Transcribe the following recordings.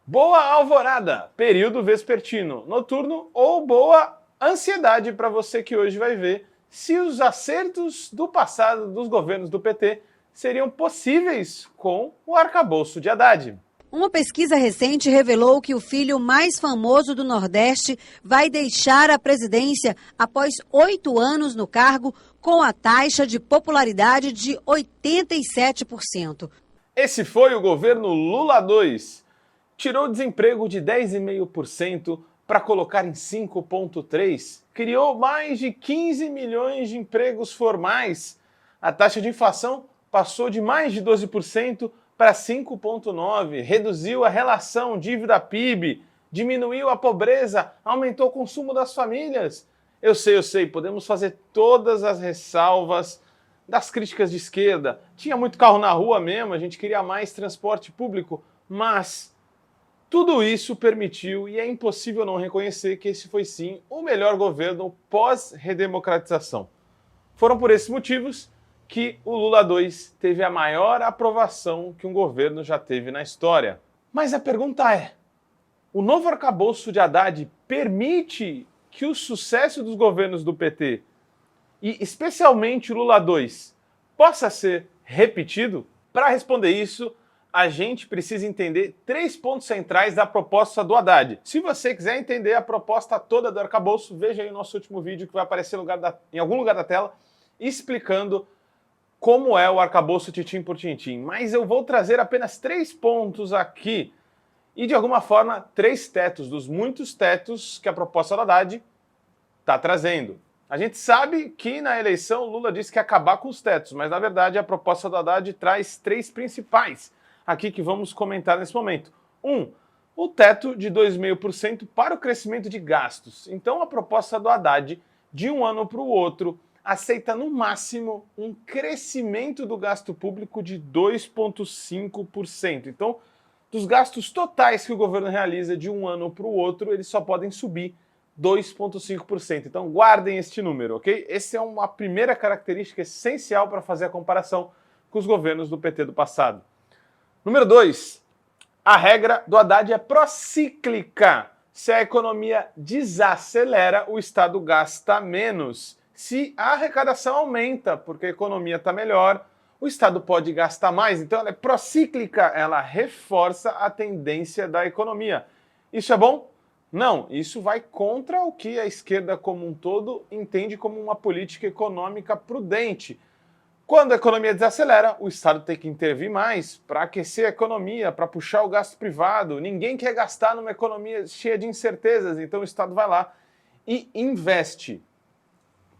Boa alvorada, período vespertino, noturno ou boa ansiedade para você que hoje vai ver se os acertos do passado dos governos do PT seriam possíveis com o arcabouço de Haddad. Uma pesquisa recente revelou que o filho mais famoso do Nordeste vai deixar a presidência após 8 anos no cargo, com a taxa de popularidade de 87%. Esse foi o governo Lula II. Tirou o desemprego de 10,5% para colocar em 5,3%. Criou mais de 15 milhões de empregos formais. A taxa de inflação passou de mais de 12% para 5,9%. Reduziu a relação dívida-PIB, diminuiu a pobreza, aumentou o consumo das famílias. Eu sei, podemos fazer todas as ressalvas das críticas de esquerda. Tinha muito carro na rua mesmo, a gente queria mais transporte público, mas tudo isso permitiu, e é impossível não reconhecer que esse foi sim o melhor governo pós-redemocratização. Foram por esses motivos que o Lula II teve a maior aprovação que um governo já teve na história. Mas a pergunta é, o novo arcabouço de Haddad permite que o sucesso dos governos do PT, e especialmente o Lula II, possa ser repetido? Para responder isso, a gente precisa entender 3 pontos centrais da proposta do Haddad. Se você quiser entender a proposta toda do arcabouço, veja aí o nosso último vídeo que vai aparecer em algum lugar da tela, explicando como é o arcabouço tintim por tintim. Mas eu vou trazer apenas 3 pontos aqui e, de alguma forma, 3 tetos dos muitos tetos que a proposta do Haddad está trazendo. A gente sabe que na eleição o Lula disse que ia acabar com os tetos, mas na verdade a proposta do Haddad traz 3 principais aqui que vamos comentar nesse momento. 1. O teto de 2,5% para o crescimento de gastos. Então a proposta do Haddad, de um ano para o outro, aceita no máximo um crescimento do gasto público de 2,5%. Então, dos gastos totais que o governo realiza de um ano para o outro, eles só podem subir 2,5%. Então guardem este número, ok? Essa é uma primeira característica essencial para fazer a comparação com os governos do PT do passado. Número 2, a regra do Haddad é procíclica. Se a economia desacelera, o Estado gasta menos. Se a arrecadação aumenta, porque a economia está melhor, o Estado pode gastar mais. Então ela é procíclica, ela reforça a tendência da economia. Isso é bom? Não, isso vai contra o que a esquerda como um todo entende como uma política econômica prudente. Quando a economia desacelera, o Estado tem que intervir mais para aquecer a economia, para puxar o gasto privado. Ninguém quer gastar numa economia cheia de incertezas, então o Estado vai lá e investe.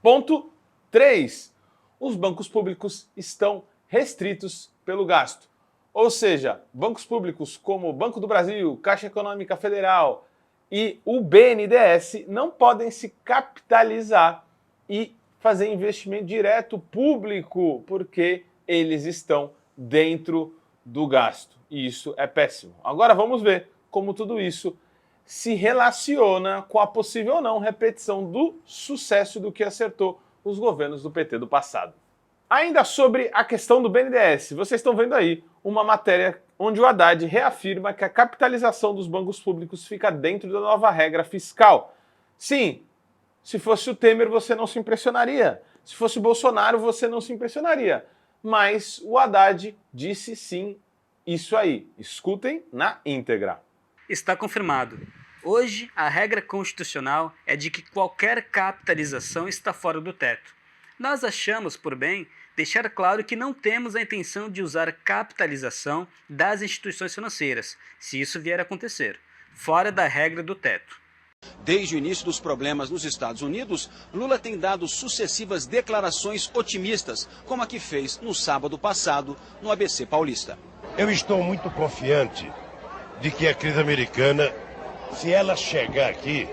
Ponto 3. Os bancos públicos estão restritos pelo gasto. Ou seja, bancos públicos como o Banco do Brasil, Caixa Econômica Federal e o BNDES não podem se capitalizar e fazer investimento direto público, porque eles estão dentro do gasto. E isso é péssimo. Agora vamos ver como tudo isso se relaciona com a possível ou não repetição do sucesso do que acertou os governos do PT do passado. Ainda sobre a questão do BNDES, vocês estão vendo aí uma matéria onde o Haddad reafirma que a capitalização dos bancos públicos fica dentro da nova regra fiscal. Sim, se fosse o Temer você não se impressionaria, se fosse o Bolsonaro você não se impressionaria, mas o Haddad disse sim isso aí. Escutem na íntegra. Está confirmado. Hoje, a regra constitucional é de que qualquer capitalização está fora do teto. Nós achamos por bem deixar claro que não temos a intenção de usar capitalização das instituições financeiras, se isso vier a acontecer, fora da regra do teto. Desde o início dos problemas nos Estados Unidos, Lula tem dado sucessivas declarações otimistas, como a que fez no sábado passado no ABC Paulista. Eu estou muito confiante de que a crise americana, se ela chegar aqui,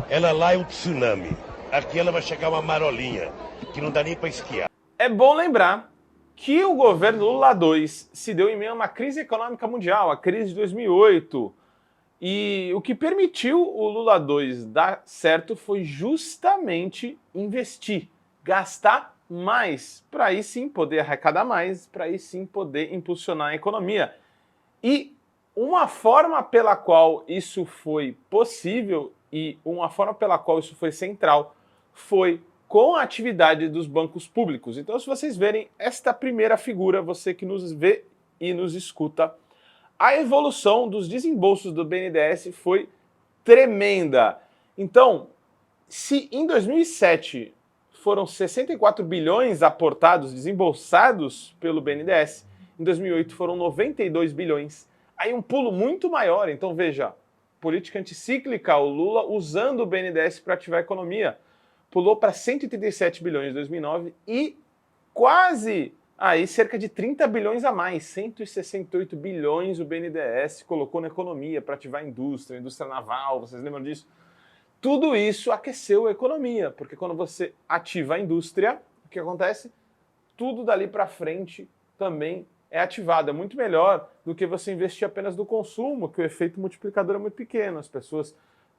ela lá é um tsunami. Aqui ela vai chegar uma marolinha, que não dá nem para esquiar. É bom lembrar que o governo Lula II se deu em meio a uma crise econômica mundial, a crise de 2008. E o que permitiu o Lula II dar certo foi justamente investir, gastar mais, para aí sim poder arrecadar mais, para aí sim poder impulsionar a economia. E uma forma pela qual isso foi possível e uma forma pela qual isso foi central foi com a atividade dos bancos públicos. Então, se vocês verem esta primeira figura, você que nos vê e nos escuta, a evolução dos desembolsos do BNDES foi tremenda. Então, se em 2007 foram 64 bilhões aportados, desembolsados pelo BNDES, em 2008 foram 92 bilhões. Aí um pulo muito maior. Então veja, política anticíclica, o Lula usando o BNDES para ativar a economia. Pulou para 137 bilhões em 2009 e quase aí cerca de 30 bilhões a mais, 168 bilhões o BNDES colocou na economia para ativar a indústria naval, vocês lembram disso? Tudo isso aqueceu a economia, porque quando você ativa a indústria, o que acontece? Tudo dali para frente também é ativado. É muito melhor do que você investir apenas no consumo, que o efeito multiplicador é muito pequeno. As pessoas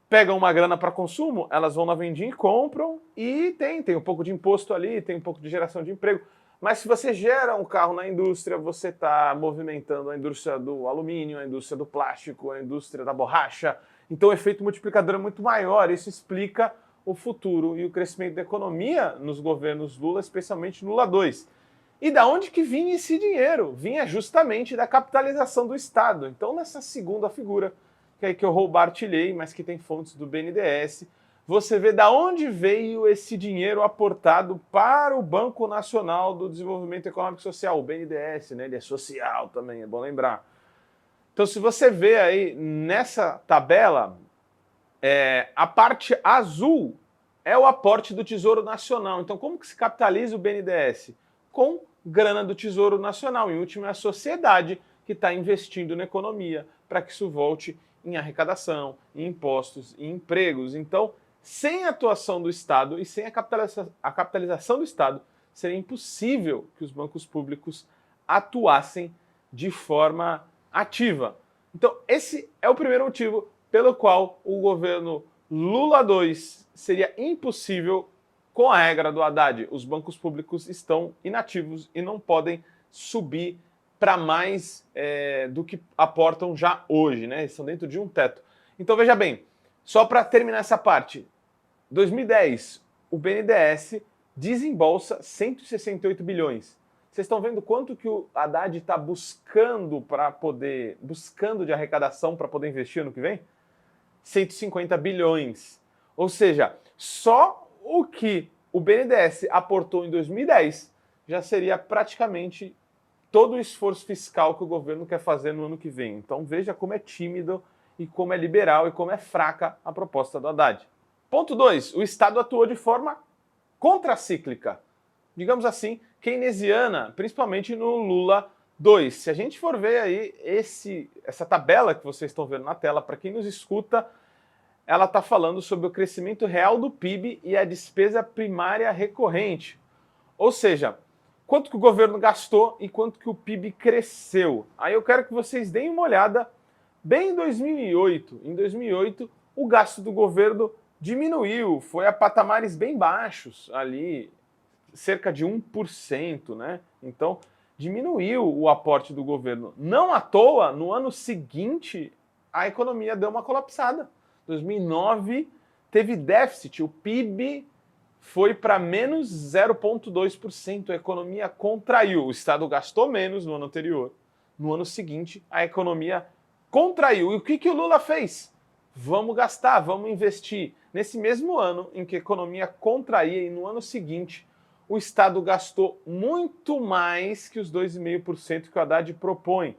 pegam uma grana para consumo, elas vão na vendinha e compram, e tem um pouco de imposto ali, tem um pouco de geração de emprego. Mas se você gera um carro na indústria, você está movimentando a indústria do alumínio, a indústria do plástico, a indústria da borracha. Então o efeito multiplicador é muito maior. Isso explica o futuro e o crescimento da economia nos governos Lula, especialmente Lula 2. E da onde que vinha esse dinheiro? Vinha justamente da capitalização do Estado. Então nessa segunda figura, que eu roubartilhei, mas que tem fontes do BNDES, você vê da onde veio esse dinheiro aportado para o Banco Nacional do Desenvolvimento Econômico e Social, o BNDES, né? Ele é social também, é bom lembrar. Então, se você vê aí nessa tabela, a parte azul é o aporte do Tesouro Nacional. Então, como que se capitaliza o BNDES? Com grana do Tesouro Nacional. Em último, é a sociedade que está investindo na economia para que isso volte em arrecadação, em impostos, em empregos. Então, sem a atuação do Estado e sem a capitalização do Estado, seria impossível que os bancos públicos atuassem de forma ativa. Então, esse é o primeiro motivo pelo qual o governo Lula 2 seria impossível com a regra do Haddad. Os bancos públicos estão inativos e não podem subir para mais do que aportam já hoje, né? Eles estão dentro de um teto. Então, veja bem, só para terminar essa parte, 2010, o BNDES desembolsa 168 bilhões. Vocês estão vendo quanto que o Haddad está buscando de arrecadação para poder investir ano que vem? 150 bilhões. Ou seja, só o que o BNDES aportou em 2010 já seria praticamente todo o esforço fiscal que o governo quer fazer no ano que vem. Então veja como é tímido e como é liberal e como é fraca a proposta do Haddad. Ponto 2. O Estado atuou de forma contracíclica. Digamos assim, keynesiana, principalmente no Lula 2. Se a gente for ver aí essa tabela que vocês estão vendo na tela, para quem nos escuta, ela está falando sobre o crescimento real do PIB e a despesa primária recorrente. Ou seja, quanto que o governo gastou e quanto que o PIB cresceu. Aí eu quero que vocês deem uma olhada bem em 2008. Em 2008, o gasto do governo diminuiu, foi a patamares bem baixos, ali cerca de 1%, né? Então, diminuiu o aporte do governo. Não à toa, no ano seguinte, a economia deu uma colapsada. 2009 teve déficit, o PIB foi para menos 0,2%, a economia contraiu. O Estado gastou menos no ano anterior. No ano seguinte, a economia contraiu. E o que o Lula fez? Vamos gastar, vamos investir. Nesse mesmo ano em que a economia contraía e no ano seguinte, o Estado gastou muito mais que os 2,5% que o Haddad propõe.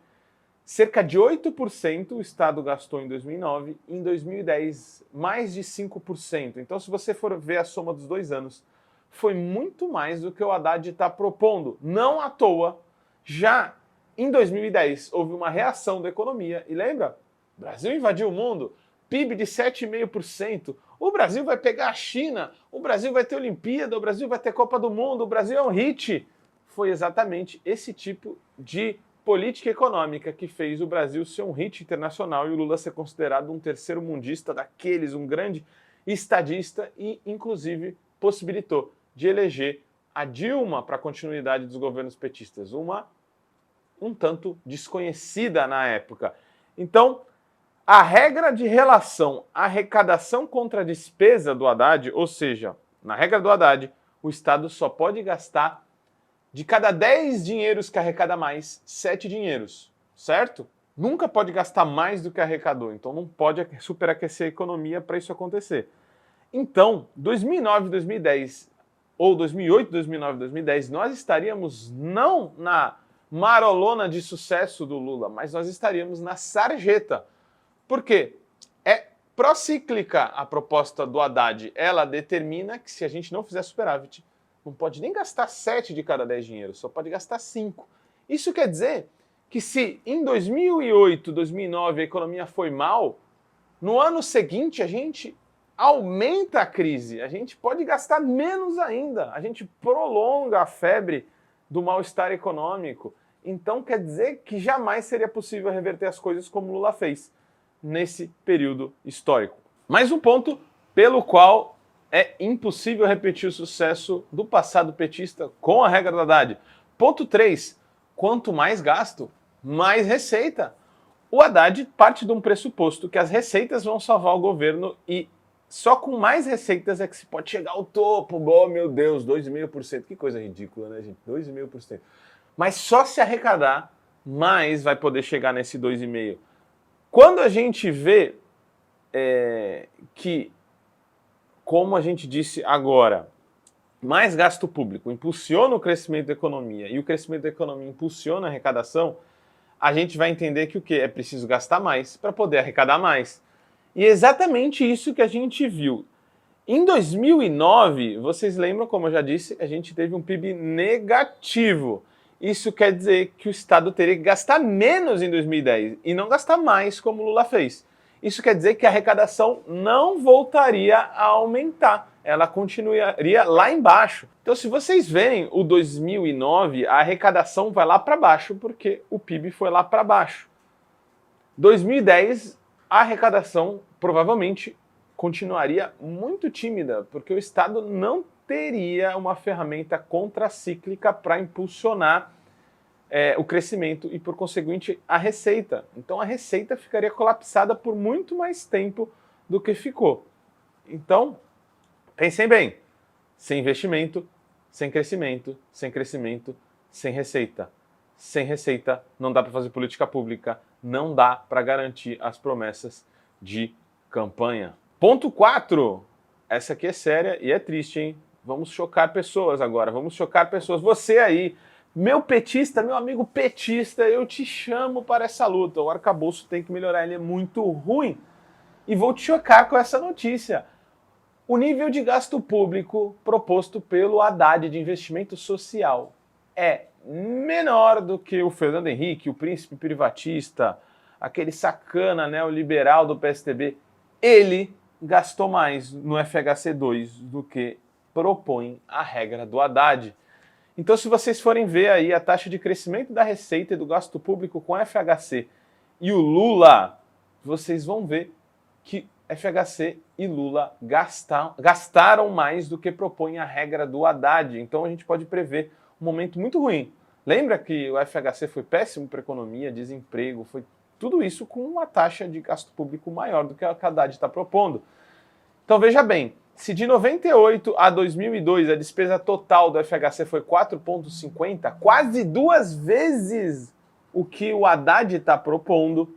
Cerca de 8% o Estado gastou em 2009 e em 2010 mais de 5%. Então, se você for ver a soma dos 2 anos, foi muito mais do que o Haddad está propondo. Não à toa, já em 2010 houve uma reação da economia. E lembra? O Brasil invadiu o mundo, PIB de 7,5%. O Brasil vai pegar a China, o Brasil vai ter Olimpíada, o Brasil vai ter Copa do Mundo, o Brasil é um hit. Foi exatamente esse tipo de política econômica que fez o Brasil ser um hit internacional e o Lula ser considerado um terceiro mundista daqueles, um grande estadista e, inclusive, possibilitou de eleger a Dilma para a continuidade dos governos petistas, uma um tanto desconhecida na época. Então, a regra de relação arrecadação contra despesa do Haddad, ou seja, na regra do Haddad, o Estado só pode gastar de cada 10 dinheiros que arrecada mais, 7 dinheiros, certo? Nunca pode gastar mais do que arrecadou, então não pode superaquecer a economia para isso acontecer. Então, 2009, 2010, ou 2008, 2009, 2010, nós estaríamos não na marolona de sucesso do Lula, mas nós estaríamos na sarjeta. Por quê? É procíclica a proposta do Haddad. Ela determina que se a gente não fizer superávit, não pode nem gastar 7 de cada 10 dinheiros, só pode gastar 5. Isso quer dizer que se em 2008, 2009 a economia foi mal, no ano seguinte a gente aumenta a crise, a gente pode gastar menos ainda, a gente prolonga a febre do mal-estar econômico. Então quer dizer que jamais seria possível reverter as coisas como Lula fez nesse período histórico. Mais um ponto pelo qual é impossível repetir o sucesso do passado petista com a regra do Haddad. Ponto 3. Quanto mais gasto, mais receita. O Haddad parte de um pressuposto que as receitas vão salvar o governo e só com mais receitas é que se pode chegar ao topo. Oh, meu Deus, 2,5%. Que coisa ridícula, né, gente? 2,5%. Mas só se arrecadar, mais vai poder chegar nesse 2,5%. Quando a gente vê que, como a gente disse agora, mais gasto público impulsiona o crescimento da economia e o crescimento da economia impulsiona a arrecadação, a gente vai entender que o quê? É preciso gastar mais para poder arrecadar mais. E é exatamente isso que a gente viu. Em 2009, vocês lembram, como eu já disse, a gente teve um PIB negativo. Isso quer dizer que o Estado teria que gastar menos em 2010 e não gastar mais como o Lula fez. Isso quer dizer que a arrecadação não voltaria a aumentar, ela continuaria lá embaixo. Então, se vocês verem o 2009, a arrecadação vai lá para baixo porque o PIB foi lá para baixo. 2010, a arrecadação provavelmente continuaria muito tímida, porque o Estado não teria uma ferramenta contracíclica para impulsionar o crescimento e, por conseguinte, a receita. Então, a receita ficaria colapsada por muito mais tempo do que ficou. Então, pensem bem, sem investimento, sem crescimento, sem crescimento, sem receita. Sem receita, não dá para fazer política pública, não dá para garantir as promessas de campanha. Ponto 4. Essa aqui é séria e é triste, hein? Vamos chocar pessoas agora, vamos chocar pessoas. Você aí, meu petista, meu amigo petista, eu te chamo para essa luta. O arcabouço tem que melhorar, ele é muito ruim. E vou te chocar com essa notícia. O nível de gasto público proposto pelo Haddad de investimento social é menor do que o Fernando Henrique, o príncipe privatista, aquele sacana neoliberal do PSDB. Ele gastou mais no FHC2 do que propõe a regra do Haddad. Então, se vocês forem ver aí a taxa de crescimento da receita e do gasto público com FHC e o Lula, vocês vão ver que FHC e Lula gastaram mais do que propõe a regra do Haddad. Então, a gente pode prever um momento muito ruim. Lembra que o FHC foi péssimo para a economia, desemprego, foi tudo isso com uma taxa de gasto público maior do que a Haddad está propondo. Então, veja bem, se de 98 a 2002 a despesa total do FHC foi 4,50, quase 2 vezes o que o Haddad está propondo,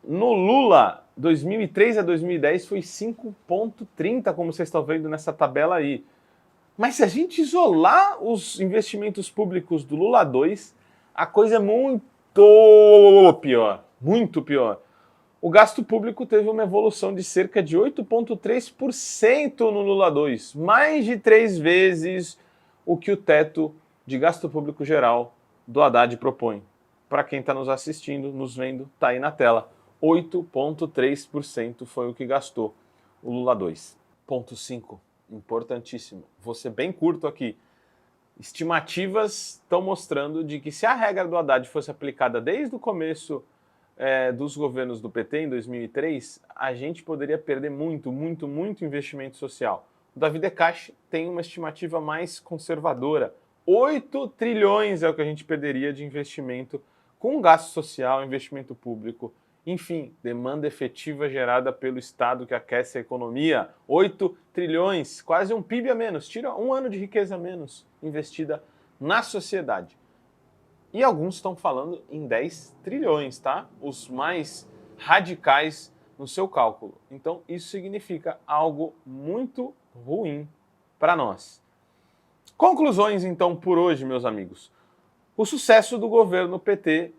no Lula, 2003 a 2010 foi 5,30, como vocês estão vendo nessa tabela aí. Mas se a gente isolar os investimentos públicos do Lula 2, a coisa é muito pior, muito pior. O gasto público teve uma evolução de cerca de 8,3% no Lula 2, mais de 3 vezes o que o teto de gasto público geral do Haddad propõe. Para quem está nos assistindo, nos vendo, está aí na tela. 8,3% foi o que gastou o Lula 2. Ponto 5, importantíssimo. Vou ser bem curto aqui. Estimativas estão mostrando de que se a regra do Haddad fosse aplicada desde o começo dos governos do PT em 2003, a gente poderia perder muito investimento social. O Davi Decache tem uma estimativa mais conservadora. 8 trilhões é o que a gente perderia de investimento com gasto social, investimento público, enfim, demanda efetiva gerada pelo Estado que aquece a economia. 8 trilhões, quase um PIB a menos, tira um ano de riqueza a menos investida na sociedade. E alguns estão falando em 10 trilhões, tá? Os mais radicais no seu cálculo. Então, isso significa algo muito ruim para nós. Conclusões, então, por hoje, meus amigos. O sucesso do governo PT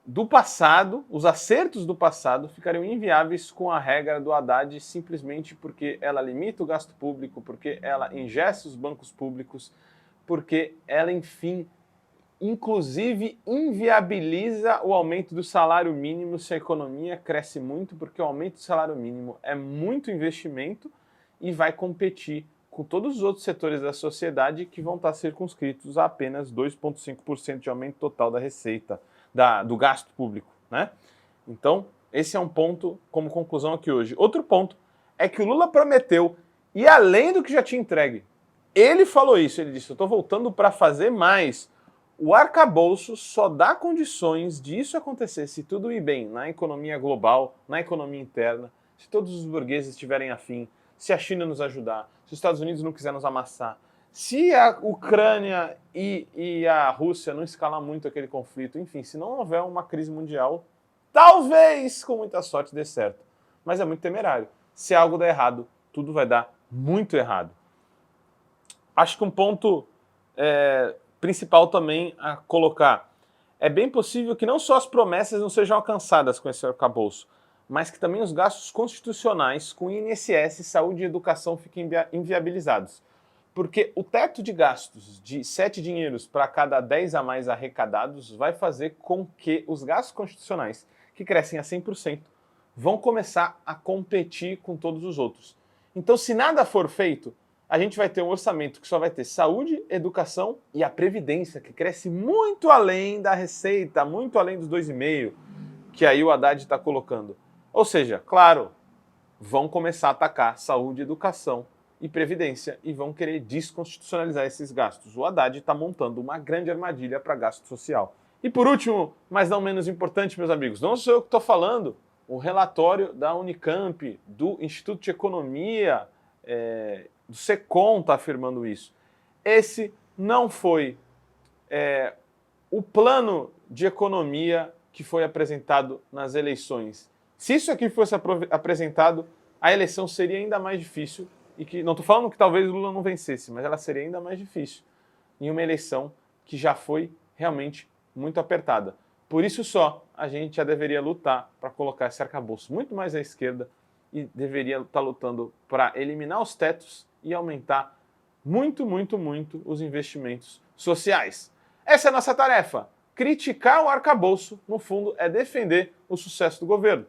do passado, os acertos do passado, ficariam inviáveis com a regra do Haddad simplesmente porque ela limita o gasto público, porque ela engessa os bancos públicos, porque ela, enfim, inclusive inviabiliza o aumento do salário mínimo se a economia cresce muito, porque o aumento do salário mínimo é muito investimento e vai competir com todos os outros setores da sociedade que vão estar circunscritos a apenas 2,5% de aumento total da receita, do gasto público, né? Então, esse é um ponto como conclusão aqui hoje. Outro ponto é que o Lula prometeu, e além do que já tinha entregue, ele falou isso, ele disse, eu estou voltando para fazer mais. O arcabouço só dá condições de isso acontecer se tudo ir bem na economia global, na economia interna, se todos os burgueses estiverem afim, se a China nos ajudar, se os Estados Unidos não quiser nos amassar, se a Ucrânia e a Rússia não escalar muito aquele conflito, enfim, se não houver uma crise mundial, talvez, com muita sorte, dê certo. Mas é muito temerário. Se algo der errado, tudo vai dar muito errado. Acho que um ponto principal também a colocar. É bem possível que não só as promessas não sejam alcançadas com esse arcabouço, mas que também os gastos constitucionais com INSS, saúde e educação fiquem inviabilizados. Porque o teto de gastos de 7 dinheiros para cada 10 a mais arrecadados vai fazer com que os gastos constitucionais, que crescem a 100%, vão começar a competir com todos os outros. Então, se nada for feito, a gente vai ter um orçamento que só vai ter saúde, educação e a previdência, que cresce muito além da receita, muito além dos 2,5%, que aí o Haddad está colocando. Ou seja, claro, vão começar a atacar saúde, educação e previdência e vão querer desconstitucionalizar esses gastos. O Haddad está montando uma grande armadilha para gasto social. E por último, mas não menos importante, meus amigos, não sou eu que estou falando, o relatório da Unicamp, do Instituto de Economia, do SECOM está afirmando isso. Esse não foi o plano de economia que foi apresentado nas eleições. Se isso aqui fosse apresentado, a eleição seria ainda mais difícil. E que não estou falando que talvez o Lula não vencesse, mas ela seria ainda mais difícil em uma eleição que já foi realmente muito apertada. Por isso só, a gente já deveria lutar para colocar esse arcabouço muito mais à esquerda e deveria estar lutando para eliminar os tetos e aumentar muito, muito, muito os investimentos sociais. Essa é a nossa tarefa. Criticar o arcabouço, no fundo, é defender o sucesso do governo.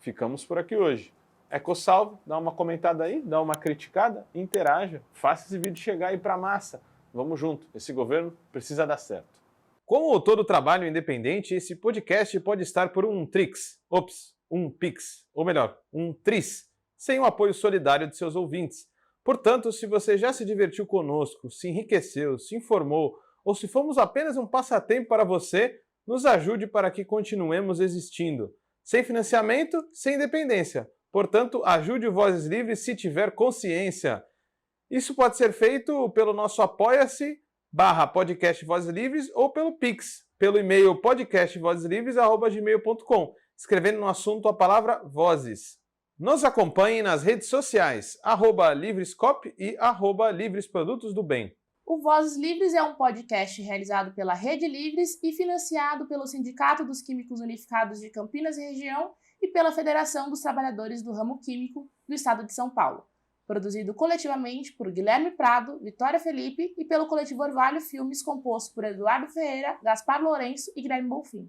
Ficamos por aqui hoje. EcoSalve, dá uma comentada aí, dá uma criticada, interaja, faça esse vídeo chegar aí para a massa. Vamos junto, esse governo precisa dar certo. Como todo trabalho independente, esse podcast pode estar por um Trix, um Pix, ou melhor, um Tris, sem o apoio solidário de seus ouvintes. Portanto, se você já se divertiu conosco, se enriqueceu, se informou, ou se fomos apenas um passatempo para você, nos ajude para que continuemos existindo. Sem financiamento, sem independência. Portanto, ajude o Vozes Livres se tiver consciência. Isso pode ser feito pelo nosso apoia-se/podcast Vozes Livres ou pelo Pix, pelo e-mail podcastvozeslivres@gmail.com, escrevendo no assunto a palavra Vozes. Nos acompanhe nas redes sociais, @livrescop e @livresprodutos do bem. O Vozes Livres é um podcast realizado pela Rede Livres e financiado pelo Sindicato dos Químicos Unificados de Campinas e Região e pela Federação dos Trabalhadores do Ramo Químico do Estado de São Paulo. Produzido coletivamente por Guilherme Prado, Vitória Felipe e pelo coletivo Orvalho Filmes, composto por Eduardo Ferreira, Gaspar Lourenço e Guilherme Bonfim.